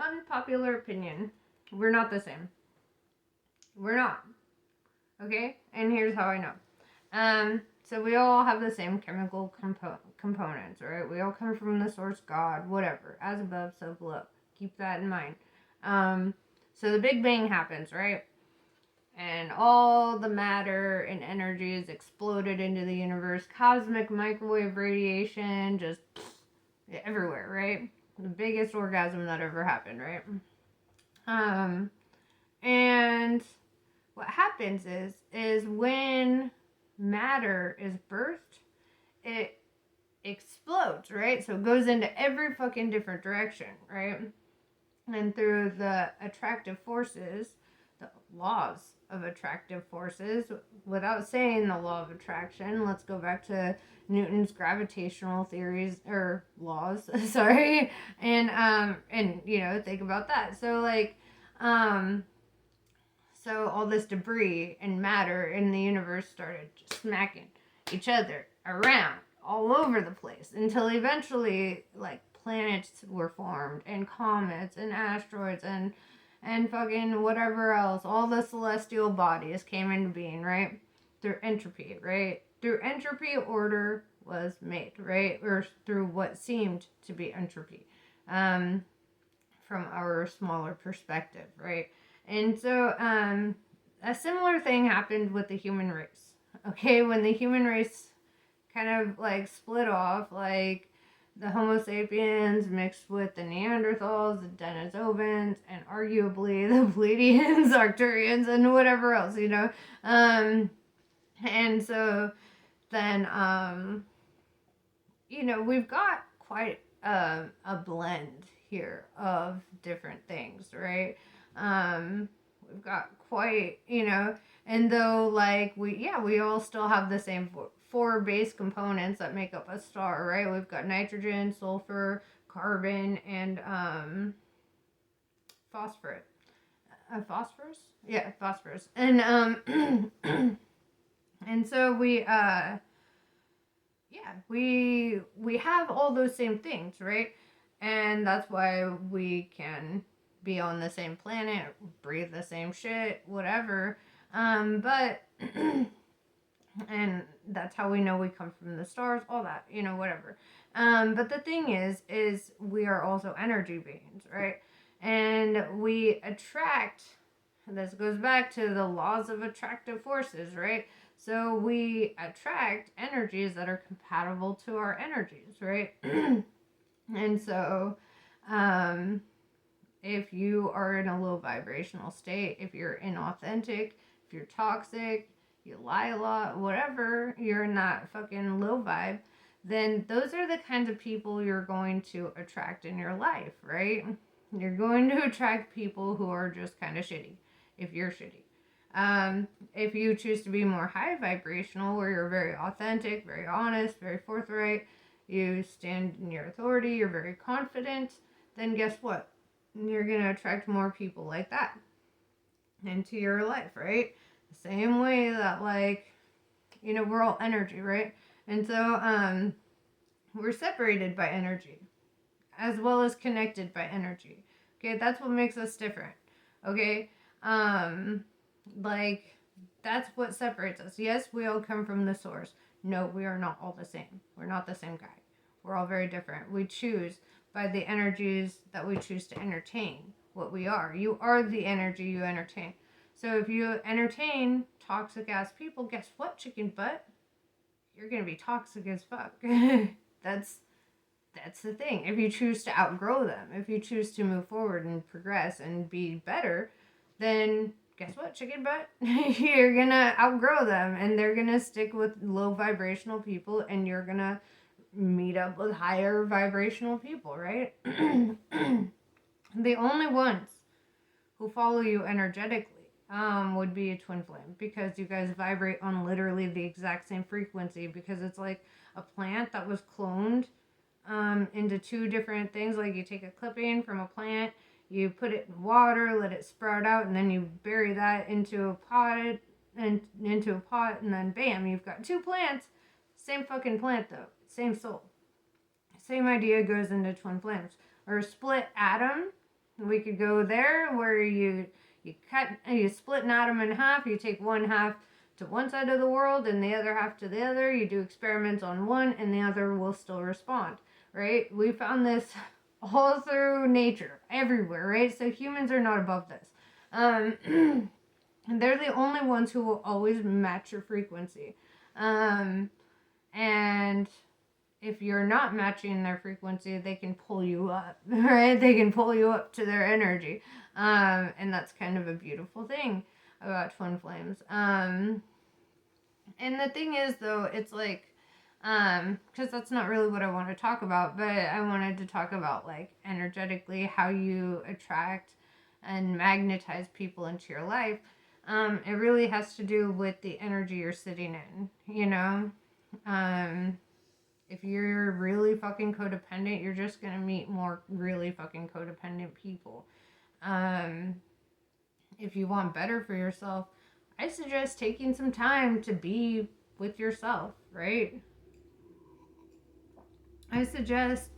unpopular opinion. We're not the same. We're not. Okay? And here's how I know. So we all have the same chemical components, right? We all come from the source God, whatever. As above, so below. Keep that in mind. So the Big Bang happens, right? And all the matter and energy is exploded into the universe. Cosmic microwave radiation just everywhere, right? The biggest orgasm that ever happened, right? And what happens is when matter is birthed, it explodes, right? So it goes into every fucking different direction, right? And through the attractive forces, the laws of attractive forces, without saying the law of attraction, let's go back to Newton's gravitational theories or laws, sorry, and think about that. So so all this debris and matter in the universe started just smacking each other around all over the place until eventually planets were formed and comets and asteroids and fucking whatever else. All the celestial bodies came into being, right? Through entropy, right? Through entropy, order was made, right? Or through what seemed to be entropy, from our smaller perspective, right? And so a similar thing happened with the human race. Okay, when the human race kind of split off, the Homo sapiens mixed with the Neanderthals, the Denisovans, and arguably the Pleiadians, Arcturians, and whatever else, And so then, we've got quite a blend here of different things, right? We've got quite, and though we all still have the same four base components that make up a star, right? We've got nitrogen, sulfur, carbon, and phosphorus. Phosphorus? Yeah, phosphorus. And and so we have all those same things, right? And that's why we can be on the same planet, breathe the same shit, whatever. But and that's how we know we come from the stars, all that, whatever. But the thing is we are also energy beings, right? And we attract, this goes back to the laws of attractive forces, right? So we attract energies that are compatible to our energies, right? And so, if you are in a low vibrational state, if you're inauthentic, if you're toxic, you lie a lot, whatever, you're in that fucking low vibe, then those are the kinds of people you're going to attract in your life, right? You're going to attract people who are just kind of shitty, if you're shitty. If you choose to be more high vibrational, where you're very authentic, very honest, very forthright, you stand in your authority, you're very confident, then guess what? You're going to attract more people like that into your life, right? The same way that, we're all energy, right? And so, we're separated by energy, as well as connected by energy. Okay, that's what makes us different. Okay, that's what separates us. Yes, we all come from the source. No, we are not all the same. We're not the same guy. We're all very different. We choose by the energies that we choose to entertain what we are. You are the energy you entertain. So if you entertain toxic ass people, guess what, chicken butt? You're gonna be toxic as fuck. That's the thing. If you choose to outgrow them, if you choose to move forward and progress and be better, then guess what, chicken butt? You're gonna outgrow them, and they're gonna stick with low vibrational people, and you're gonna meet up with higher vibrational people, right? The only ones who follow you energetically would be a twin flame, because you guys vibrate on literally the exact same frequency, because it's like a plant that was cloned into two different things. Like you take a clipping from a plant, you put it in water, let it sprout out, and then you bury that into a pot, and then bam, you've got two plants. Same fucking plant though, same soul. Same idea goes into twin flames. Or a split atom We could go there where you split an atom in half. You take one half to one side of the world and the other half to the other. You do experiments on one, and the other will still respond. Right? We found this all through nature, everywhere. Right? So humans are not above this. They're the only ones who will always match your frequency. And if you're not matching their frequency, they can pull you up, right? They can pull you up to their energy. And that's kind of a beautiful thing about twin flames. And the thing is, though, it's like, because that's not really what I want to talk about, but I wanted to talk about, like, energetically how you attract and magnetize people into your life. It really has to do with the energy you're sitting in, you know? If you're really fucking codependent, you're just gonna meet more really fucking codependent people. If you want better for yourself, I suggest taking some time to be with yourself, right? I suggest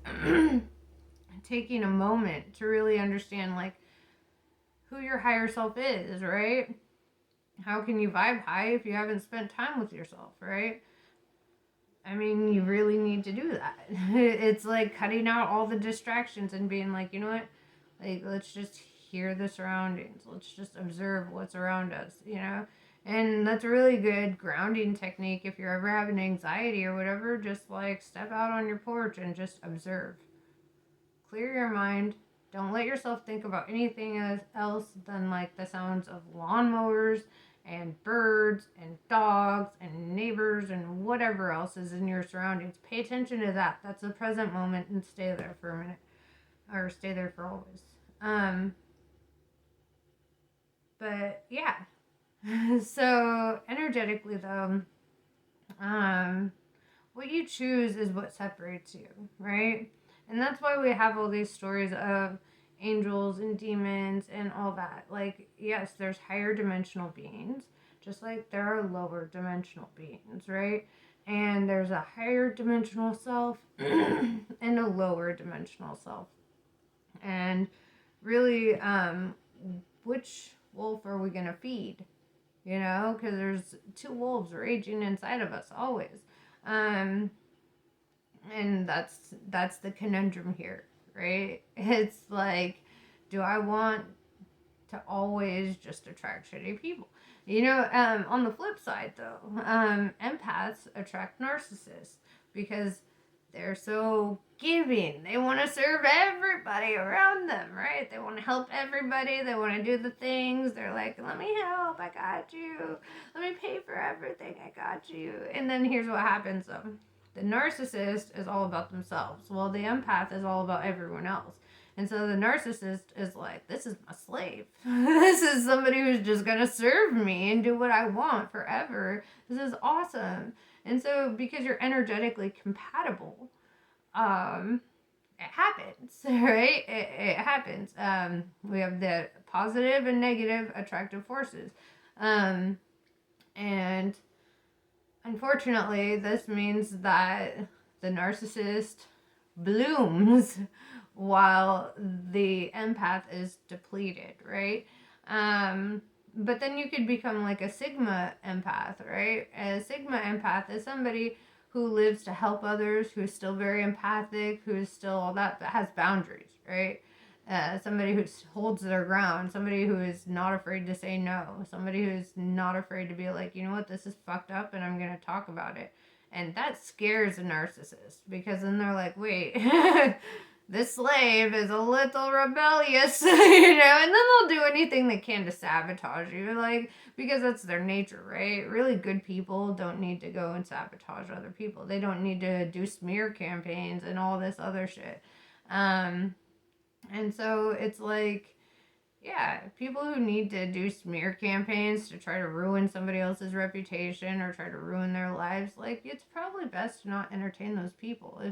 taking a moment to really understand, like, who your higher self is, right? How can you vibe high if you haven't spent time with yourself, right? I mean, you really need to do that. It's like cutting out all the distractions and being like, you know what? Like, let's just hear the surroundings. Let's just observe what's around us, you know? And that's a really good grounding technique if you're ever having anxiety or whatever. Just like step out on your porch and just observe. Clear your mind. Don't let yourself think about anything else than like the sounds of lawnmowers and birds and dogs and neighbors and whatever else is in your surroundings. Pay attention to that. That's the present moment, and stay there for a minute, or stay there for always. But yeah. So energetically though, what you choose is what separates you, right? And that's why we have all these stories of angels and demons and all that. Like, yes, there's higher dimensional beings, just like there are lower dimensional beings, right? And there's a higher dimensional self and a lower dimensional self. And really, which wolf are we going to feed? You know, because there's two wolves raging inside of us always. And that's the conundrum here, right? It's like, do I want to always just attract shitty people? You know, on the flip side though, empaths attract narcissists because they're so giving. They want to serve everybody around them, right? They want to help everybody. They want to do the things. They're like, let me help. I got you. Let me pay for everything. I got you. And then here's what happens though. The narcissist is all about themselves, while the empath is all about everyone else. And so the narcissist is like, this is my slave. This is somebody who's just going to serve me and do what I want forever. This is awesome. And so because you're energetically compatible, it happens, right? It happens. We have the positive and negative attractive forces. And unfortunately, this means that the narcissist blooms while the empath is depleted, right? But then you could become like a Sigma empath, right? A Sigma empath is somebody who lives to help others, who's still very empathic, who's still all that, but has boundaries, right? Somebody who holds their ground, somebody who is not afraid to say no, somebody who's not afraid to be like, you know what, this is fucked up and I'm going to talk about it. And that scares a narcissist because then they're like, wait, this slave is a little rebellious, you know, and then they'll do anything they can to sabotage you, like, because that's their nature, right? Really good people don't need to go and sabotage other people. They don't need to do smear campaigns and all this other shit. And so it's like, yeah, people who need to do smear campaigns to try to ruin somebody else's reputation or try to ruin their lives, like, it's probably best to not entertain those people.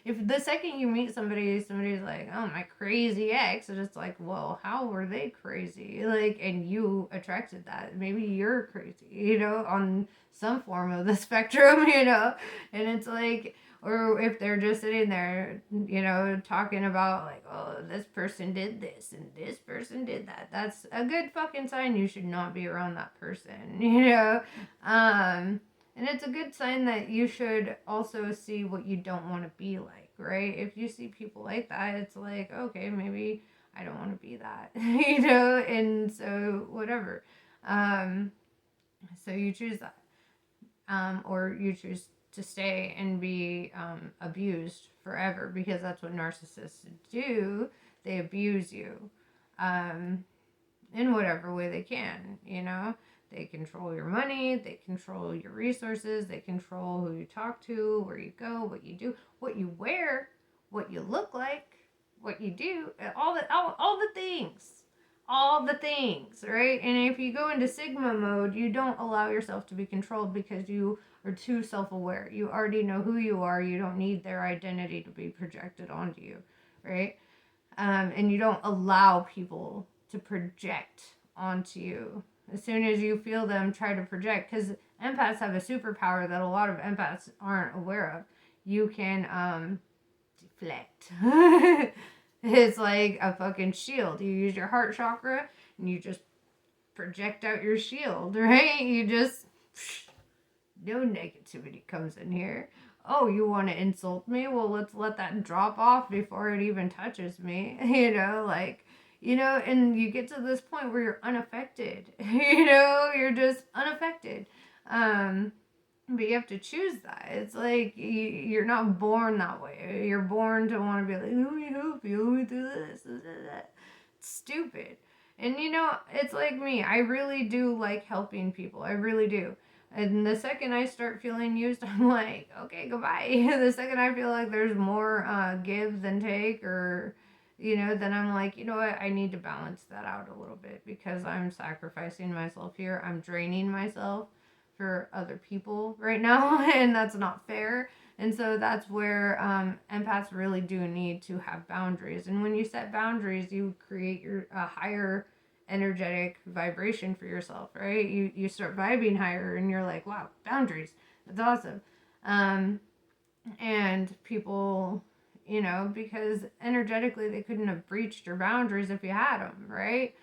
If the second you meet somebody's like, oh, my crazy ex, and it's like, well, how were they crazy? Like, and you attracted that. Maybe you're crazy, you know, on some form of the spectrum, you know? And it's like, Or if they're just sitting there, talking about like, oh, this person did this and this person did that. That's a good fucking sign you should not be around that person, And it's a good sign that you should also see what you don't want to be like, right? If you see people like that, it's like, okay, maybe I don't want to be that, and so whatever. So you choose that. Or you choose to stay and be abused forever, because that's what narcissists do. They abuse you in whatever way they can, They control your money, they control your resources, they control who you talk to, where you go, what you do, what you wear, what you look like, what you do, all the things. All the things, right? And if you go into Sigma mode, you don't allow yourself to be controlled because you are too self-aware. You already know who you are. You don't need their identity to be projected onto you, right? And you don't allow people to project onto you. As soon as you feel them try to project, because empaths have a superpower that a lot of empaths aren't aware of. You can deflect. It's like a fucking shield. You use your heart chakra and you just project out your shield, right? You just, no negativity comes in here. Oh, you want to insult me? Well, let's let that drop off before it even touches me. And you get to this point where you're unaffected. You're just unaffected. But you have to choose that. It's like you're not born that way. You're born to want to be like, let me help you, let me do this. It's stupid. And it's like me. I really do like helping people. I really do. And the second I start feeling used, I'm like, okay, goodbye. The second I feel like there's more give than take, or then I'm like, you know what? I need to balance that out a little bit, because I'm sacrificing myself here. I'm draining myself for other people right now, and that's not fair. And so that's where empaths really do need to have boundaries. And when you set boundaries, you create your higher energetic vibration for yourself, right? You start vibing higher, and you're like, wow, boundaries, that's awesome. And people, because energetically they couldn't have breached your boundaries if you had them, right?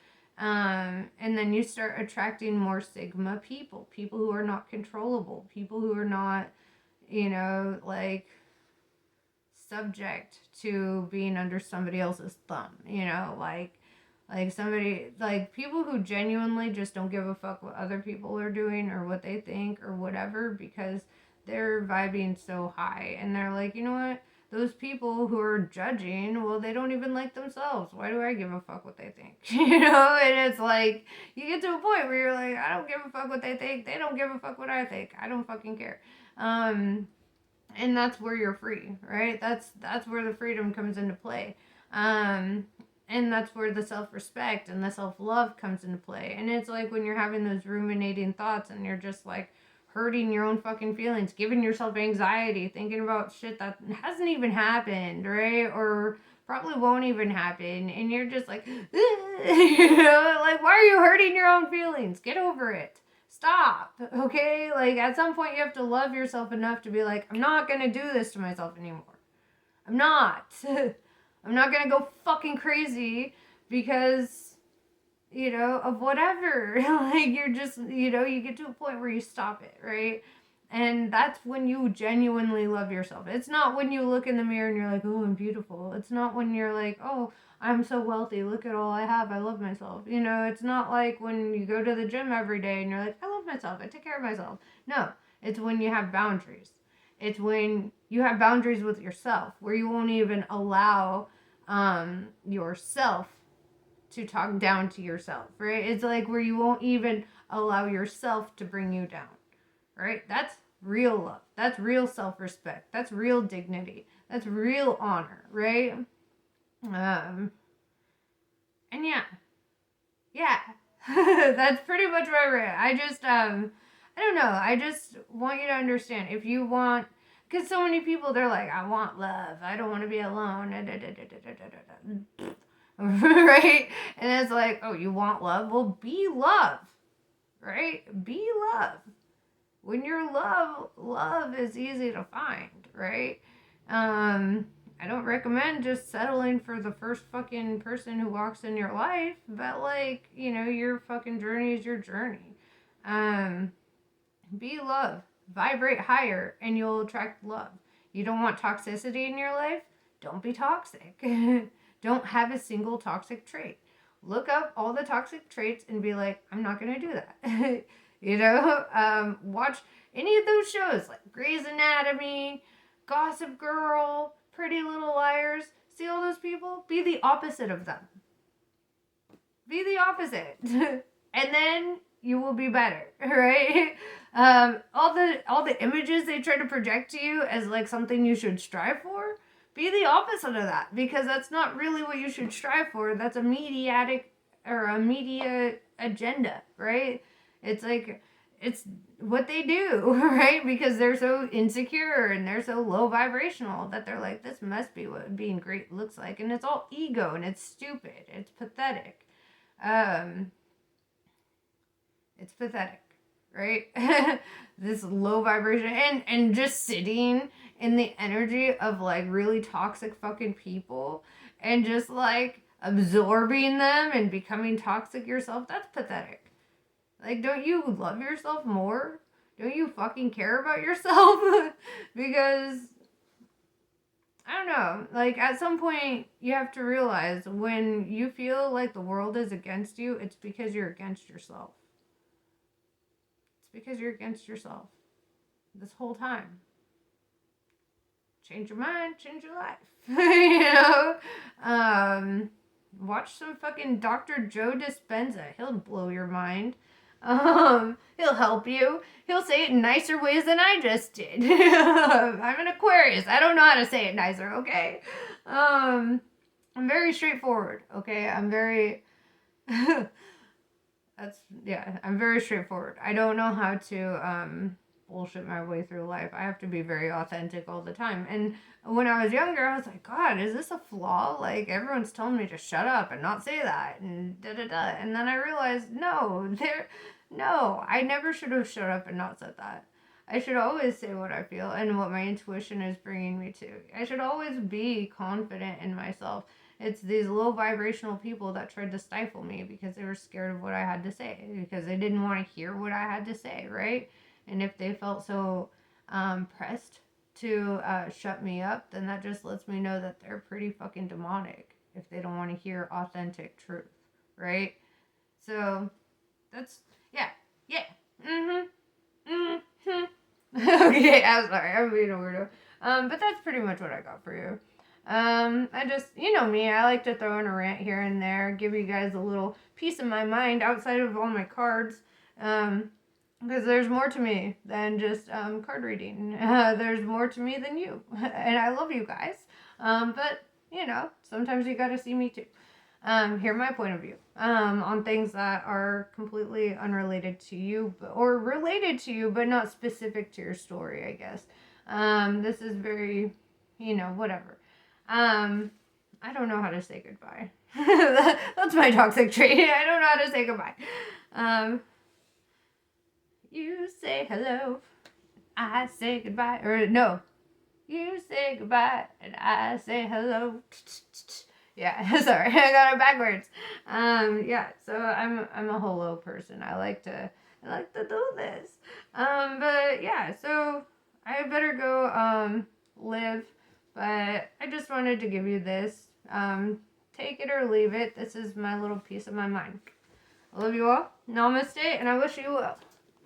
And then you start attracting more Sigma people who are not controllable, people who are not, like subject to being under somebody else's thumb, like somebody, like people who genuinely just don't give a fuck what other people are doing or what they think or whatever, because they're vibing so high, and they're like, you know what? Those people who are judging, well, they don't even like themselves. Why do I give a fuck what they think? And it's like, you get to a point where you're like, I don't give a fuck what they think. They don't give a fuck what I think. I don't fucking care. And that's where you're free, right? That's where the freedom comes into play. And that's where the self-respect and the self-love comes into play. And it's like when you're having those ruminating thoughts and you're just like hurting your own fucking feelings, giving yourself anxiety, thinking about shit that hasn't even happened, right? Or probably won't even happen. And you're just like, like, why are you hurting your own feelings? Get over it. Stop. Okay? Like, at some point you have to love yourself enough to be like, I'm not going to do this to myself anymore. I'm not. I'm not going to go fucking crazy because, of whatever. Like, you're just, you get to a point where you stop it, right? And that's when you genuinely love yourself. It's not when you look in the mirror and you're like, oh, I'm beautiful. It's not when you're like, oh, I'm so wealthy. Look at all I have. I love myself. It's not like when you go to the gym every day and you're like, I love myself. I take care of myself. No, it's when you have boundaries. It's when you have boundaries with yourself, where you won't even allow yourself to talk down to yourself, right? It's like where you won't even allow yourself to bring you down, right? That's real love. That's real self-respect. That's real dignity. That's real honor, right? And yeah, that's pretty much where I read. I don't know. I just want you to understand, if you want, because so many people, they're like, I want love. I don't want to be alone. Right? And it's like, oh, you want love? Well, be love, right? Be love. When you're love is easy to find, right? I don't recommend just settling for the first fucking person who walks in your life, but like, you know, your fucking journey is your journey. Um, be love, vibrate higher, and you'll attract love. You don't want toxicity in your life? Don't be toxic. Don't have a single toxic trait. Look up all the toxic traits and be like, I'm not gonna do that. You know, watch any of those shows like Grey's Anatomy, Gossip Girl, Pretty Little Liars. See all those people? Be the opposite of them. Be the opposite. And then you will be better, right? All the images they try to project to you as like something you should strive for, be the opposite of that, because that's not really what you should strive for. That's a mediatic or a media agenda, right? It's like it's what they do, right? Because they're so insecure and they're so low vibrational that they're like, this must be what being great looks like, and it's all ego and it's stupid, it's pathetic. It's pathetic, right? This low vibration and just sitting in the energy of like really toxic fucking people and just like absorbing them and becoming toxic yourself, that's pathetic. Like, don't you love yourself more? Don't you fucking care about yourself? Because I don't know, like at some point you have to realize when you feel like the world is against you, it's because you're against yourself. It's because you're against yourself this whole time. Change your mind, change your life. You know? Watch some fucking Dr. Joe Dispenza. He'll blow your mind. He'll help you. He'll say it in nicer ways than I just did. I'm an Aquarius. I don't know how to say it nicer, okay? I'm very straightforward, okay? I'm very I'm very straightforward. I don't know how to bullshit my way through life. I have to be very authentic all the time. And when I was younger, I was like, God, is this a flaw? Like, everyone's telling me to shut up and not say that and da-da-da. And then I realized, no, I never should have shut up and not said that. I should always say what I feel and what my intuition is bringing me to. I should always be confident in myself. It's these low vibrational people that tried to stifle me because they were scared of what I had to say, because they didn't want to hear what I had to say, right? And if they felt so pressed to shut me up, then that just lets me know that they're pretty fucking demonic if they don't want to hear authentic truth, right? So that's, yeah. Okay, I'm sorry, I'm being a weirdo. But that's pretty much what I got for you. I just, you know me, I like to throw in a rant here and there, give you guys a little piece of my mind outside of all my cards. Because there's more to me than just card reading. There's more to me than you. And I love you guys. But, you know, sometimes you gotta see me too. Hear my point of view on things that are completely unrelated to you, or related to you, but not specific to your story, I guess. This is very, you know, whatever. I don't know how to say goodbye. That's my toxic trait. I don't know how to say goodbye. You say hello, I say goodbye. Or no, you say goodbye and I say hello. Yeah, sorry, I got it backwards. Yeah, so I'm a hello person. I like to do this. But yeah, so I better go live. But I just wanted to give you this. Take it or leave it. This is my little piece of my mind. I love you all. Namaste, and I wish you well.